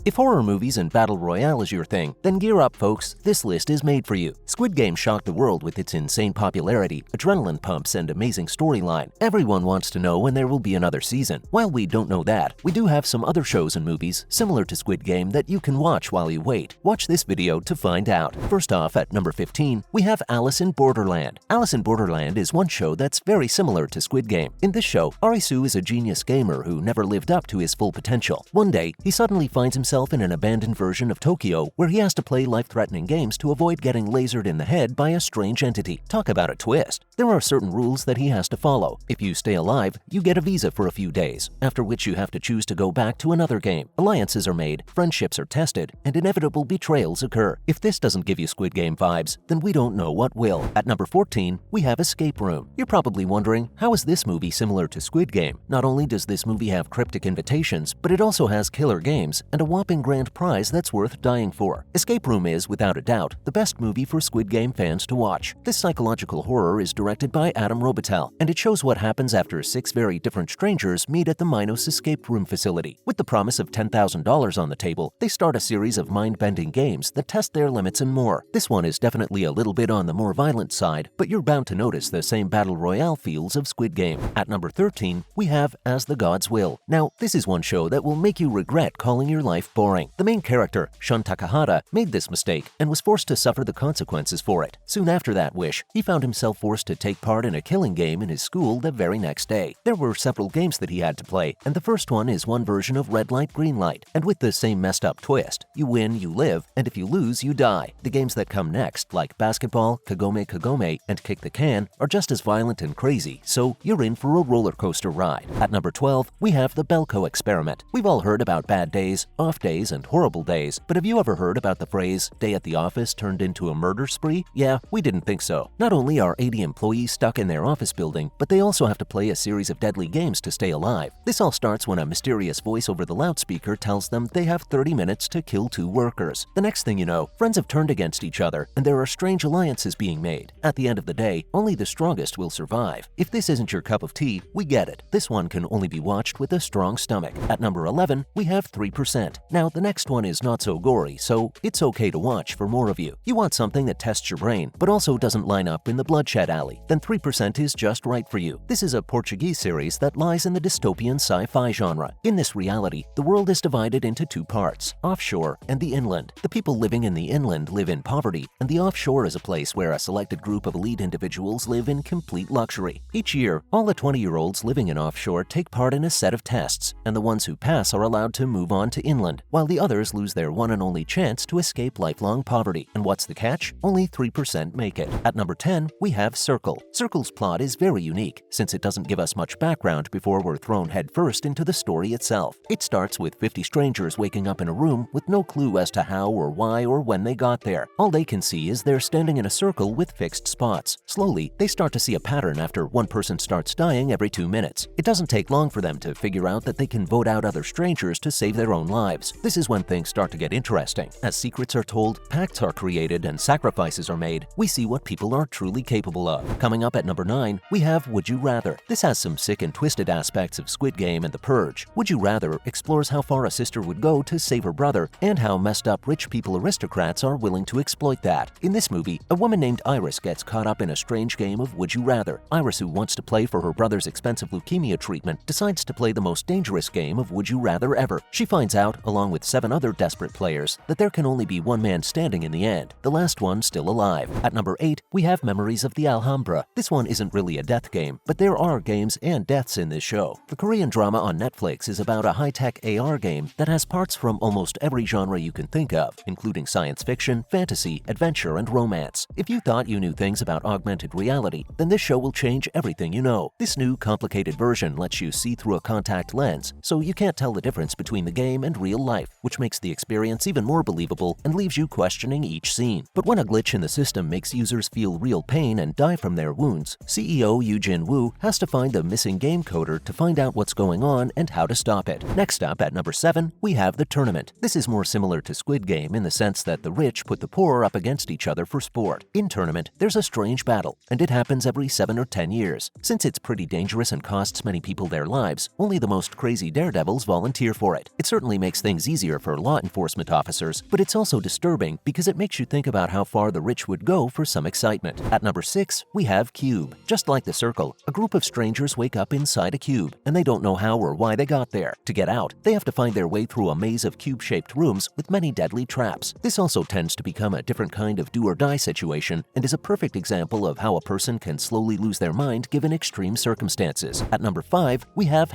If horror movies and battle royale is your thing, then gear up, folks. This list is made for you. Squid Game shocked the world with its insane popularity, adrenaline pumps, and amazing storyline. Everyone wants to know when there will be another season. While we don't know that, we do have some other shows and movies similar to Squid Game that you can watch while you wait. Watch this video to find out. First off, at number 15, we have Alice in Borderland. Alice in Borderland is one show that's very similar to Squid Game. In this show, Arisu is a genius gamer who never lived up to his full potential. One day, he suddenly finds himself in an abandoned version of Tokyo where he has to play life-threatening games to avoid getting lasered in the head by a strange entity. Talk about a twist. There are certain rules that he has to follow. If you stay alive, you get a visa for a few days, after which you have to choose to go back to another game. Alliances are made, friendships are tested, and inevitable betrayals occur. If this doesn't give you Squid Game vibes, then we don't know what will. At number 14, we have Escape Room. You're probably wondering, how is this movie similar to Squid Game? Not only does this movie have cryptic invitations, but it also has killer games and a whopping grand prize that's worth dying for. Escape Room is, without a doubt, the best movie for Squid Game fans to watch. This psychological horror is directed by Adam Robitel, and it shows what happens after 6 very different strangers meet at the Minos Escape Room facility. With the promise of $10,000 on the table, they start a series of mind-bending games that test their limits and more. This one is definitely a little bit on the more violent side, but you're bound to notice the same battle royale feels of Squid Game. At number 13, we have As the Gods Will. Now, this is one show that will make you regret calling your life boring. The main character, Shun Takahata, made this mistake and was forced to suffer the consequences for it. Soon after that wish, he found himself forced to take part in a killing game in his school the very next day. There were several games that he had to play, and the first one is one version of Red Light, Green Light, and with the same messed up twist. You win, you live, and if you lose, you die. The games that come next, like basketball, Kagome Kagome, and Kick the Can, are just as violent and crazy, so you're in for a roller coaster ride. At number 12, we have the Belko experiment. We've all heard about bad days, off days, and horrible days, but have you ever heard about the phrase, day at the office turned into a murder spree? Yeah, we didn't think so. Not only are 80 employees stuck in their office building, but they also have to play a series of deadly games to stay alive. This all starts when a mysterious voice over the loudspeaker tells them they have 30 minutes to kill 2 workers. The next thing you know, friends have turned against each other, and there are strange alliances being made. At the end of the day, only the strongest will survive. If this isn't your cup of tea, we get it. This one can only be watched with a strong stomach. At number 11, we have 3%. Now, the next one is not so gory, so it's okay to watch for more of you. You want something that tests your brain, but also doesn't line up in the bloodshed alley, then 3% is just right for you. This is a Portuguese series that lies in the dystopian sci-fi genre. In this reality, the world is divided into 2 parts, offshore and the inland. The people living in the inland live in poverty, and the offshore is a place where a selected group of elite individuals live in complete luxury. Each year, all the 20-year-olds living in offshore take part in a set of tests, and the ones who pass are allowed to move on to inland, while the others lose their one and only chance to escape lifelong poverty. And what's the catch? Only 3% make it. At number 10, we have Circle. Circle's plot is very unique, since it doesn't give us much background before we're thrown headfirst into the story itself. It starts with 50 strangers waking up in a room with no clue as to how or why or when they got there. All they can see is they're standing in a circle with fixed spots. Slowly, they start to see a pattern after one person starts dying every 2 minutes. It doesn't take long for them to figure out that they can vote out other strangers to save their own lives. This is when things start to get interesting. As secrets are told, pacts are created, and sacrifices are made, we see what people are truly capable of. Coming up at number 9, we have Would You Rather. This has some sick and twisted aspects of Squid Game and The Purge. Would You Rather explores how far a sister would go to save her brother and how messed up rich people aristocrats are willing to exploit that. In this movie, a woman named Iris gets caught up in a strange game of Would You Rather. Iris, who wants to play for her brother's expensive leukemia treatment, decides to play the most dangerous game of Would You Rather ever. She finds out, along with 7 other desperate players, that there can only be one man standing in the end, the last one still alive. At number 8, we have Memories of the Alhambra. This one isn't really a death game, but there are games and deaths in this show. The Korean drama on Netflix is about a high-tech AR game that has parts from almost every genre you can think of, including science fiction, fantasy, adventure, and romance. If you thought you knew things about augmented reality, then this show will change everything you know. This new, complicated version lets you see through a contact lens, so you can't tell the difference between the game and real life, which makes the experience even more believable and leaves you questioning each scene. But when a glitch in the system makes users feel real pain and die from their wounds, CEO Yoo-Jin Woo has to find the missing game coder to find out what's going on and how to stop it. Next up, at number 7, we have The Tournament. This is more similar to Squid Game in the sense that the rich put the poor up against each other for sport. In Tournament, there's a strange battle, and it happens every 7 or 10 years. Since it's pretty dangerous and costs many people their lives, only the most crazy daredevils volunteer for it. It certainly makes things things easier for law enforcement officers, but it's also disturbing because it makes you think about how far the rich would go for some excitement. At number 6, we have Cube. Just like the circle, a group of strangers wake up inside a cube, and they don't know how or why they got there. To get out, they have to find their way through a maze of cube-shaped rooms with many deadly traps. This also tends to become a different kind of do-or-die situation and is a perfect example of how a person can slowly lose their mind given extreme circumstances. At number 5, we have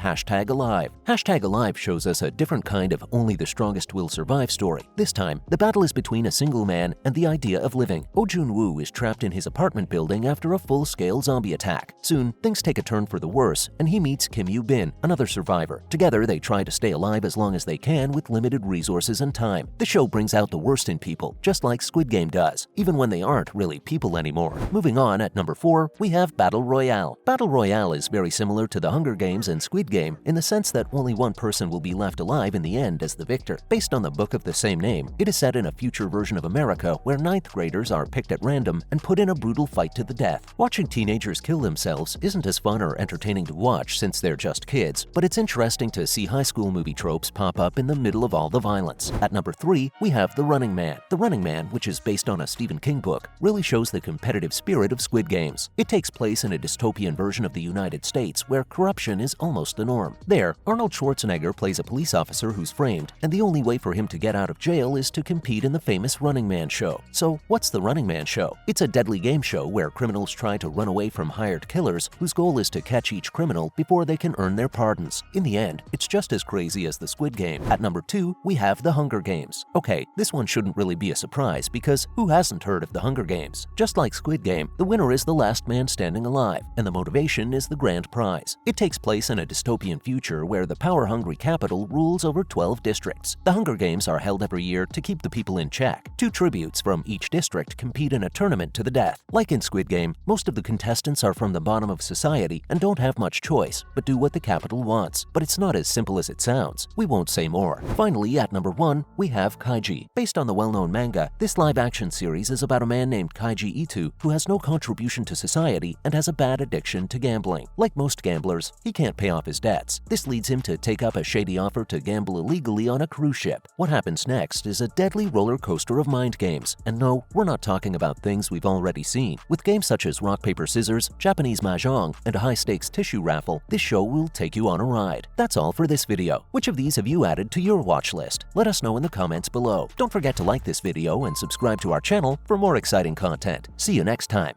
#Alive. #Alive shows us a different kind of only the strongest will survive story. This time, the battle is between a single man and the idea of living. Oh Jun-woo is trapped in his apartment building after a full-scale zombie attack. Soon, things take a turn for the worse, and he meets Kim Yoo-bin, another survivor. Together, they try to stay alive as long as they can with limited resources and time. The show brings out the worst in people, just like Squid Game does, even when they aren't really people anymore. Moving on, at number 4, we have Battle Royale. Battle Royale is very similar to the Hunger Games and Squid Game in the sense that only one person will be left alive in the end as the victor. Based on the book of the same name, it is set in a future version of America where 9th graders are picked at random and put in a brutal fight to the death. Watching teenagers kill themselves isn't as fun or entertaining to watch since they're just kids, but it's interesting to see high school movie tropes pop up in the middle of all the violence. At number 3, we have The Running Man. The Running Man, which is based on a Stephen King book, really shows the competitive spirit of Squid Games. It takes place in a dystopian version of the United States where corruption is almost the norm. There, Arnold Schwarzenegger plays a police officer who's framed, and the only way for him to get out of jail is to compete in the famous Running Man show. So, what's the Running Man show? It's a deadly game show where criminals try to run away from hired killers whose goal is to catch each criminal before they can earn their pardons. In the end, it's just as crazy as the Squid Game. At number 2, we have The Hunger Games. Okay, this one shouldn't really be a surprise because who hasn't heard of The Hunger Games? Just like Squid Game, the winner is the last man standing alive, and the motivation is the grand prize. It takes place in a dystopian future where the power-hungry capital rules over 12 districts. The Hunger Games are held every year to keep the people in check. 2 tributes from each district compete in a tournament to the death. Like in Squid Game, most of the contestants are from the bottom of society and don't have much choice, but do what the capital wants. But it's not as simple as it sounds. We won't say more. Finally, at number 1, we have Kaiji. Based on the well-known manga, this live-action series is about a man named Kaiji Itu who has no contribution to society and has a bad addiction to gambling. Like most gamblers, he can't pay off his debts. This leads him to take up a shady offer to gamble illegally on a cruise ship. What happens next is a deadly roller coaster of mind games. And no, we're not talking about things we've already seen. With games such as rock, paper, scissors, Japanese mahjong, and a high-stakes tissue raffle, this show will take you on a ride. That's all for this video. Which of these have you added to your watch list? Let us know in the comments below. Don't forget to like this video and subscribe to our channel for more exciting content. See you next time.